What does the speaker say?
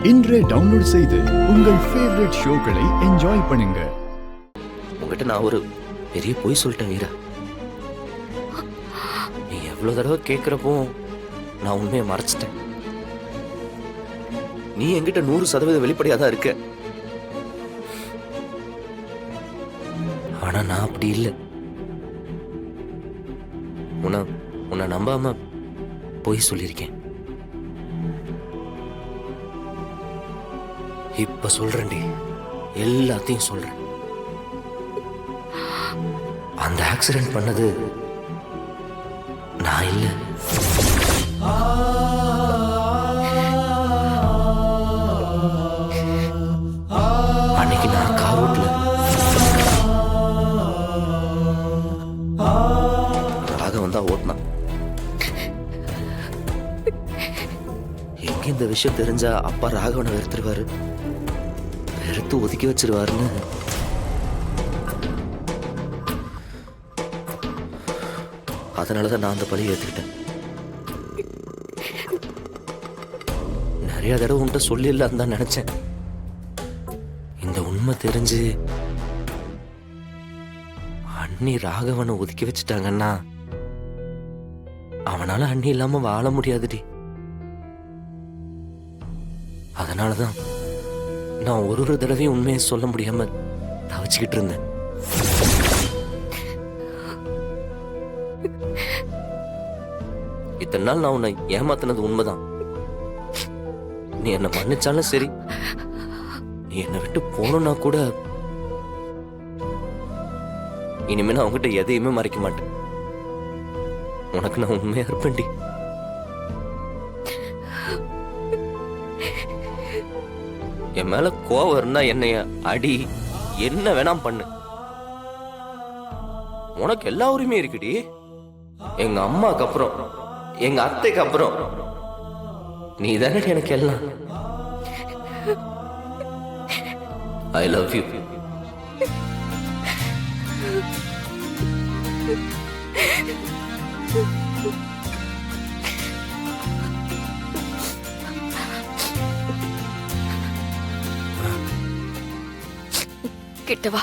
இன்றே டவுன்லோட் செய்து உங்கள் ஃபேவரட் ஷோக்களை என்ஜாய் பண்ணுங்க. உங்ககிட்ட நான் ஒரு பெரிய பொய் சொல்லிட்டேன் வீரா. நீ எவ்வளவு தடவை கேட்கிறப்போ நான் உண்மையை மறைச்சிட்டேன். நீ என்கிட்ட 100% வெளிப்படையா தான் இருக்க. ஆனா நான் அப்படி இல்லை. உன்னை நம்பாம பொய் சொல்லியிருக்கேன். இப்ப சொல்றேன்டி, எல்லாத்தையும் சொல்றேன். அந்த ஆக்சிடென்ட் பண்ணது நான் இல்ல. அன்னைக்கு நான் கார் ஓட்டல. ராகவன் தான் ஓட்டினான். எங்க இந்த விஷயம் தெரிஞ்சா அப்பா ராகவனை வெறுத்துருவாரு, வெறுத்து ஒதுக்கி வச்சிருவாருன்னு அதனாலதான் நான் அந்த பழியை ஏத்துக்கிட்டேன். நிறைய தடவை உன்கிட்ட சொல்லிடலாம் தான் நினைச்சேன். இந்த உண்மை தெரிஞ்சு அண்ணி ராகவனை ஒதுக்கி வச்சுட்டாங்கன்னா அவனால அண்ணி இல்லாம வாழ முடியாதுடி. அதனாலதான் நான் ஒரு தடவையும் உண்மையை சொல்ல முடியாம தவிச்சுக்கிட்டு இருந்தேன். இத்தனை நாள் நான் உன்னை ஏமாத்தினது உண்மைதான். நீ என்ன மன்னிச்சாலும் சரி, நீ என்னை விட்டு போகணும்னா கூட இனிமே நான் உங்ககிட்ட எதையுமே மறைக்க மாட்டேன். உனக்கு நான் உண்மையா இருப்பேன்டி. என் மேல கோவம் இருந்தா என்னைய அடி, என்ன வேணாம் பண்ணு. உனக்கு எல்லா உரிமையும் இருக்குடி. எங்க அம்மாக்கு அப்புறம், எங்க அத்தைக்கு அப்புறம் நீ தானே எனக்கு எல்லாம். I love you. கிட்ட வா.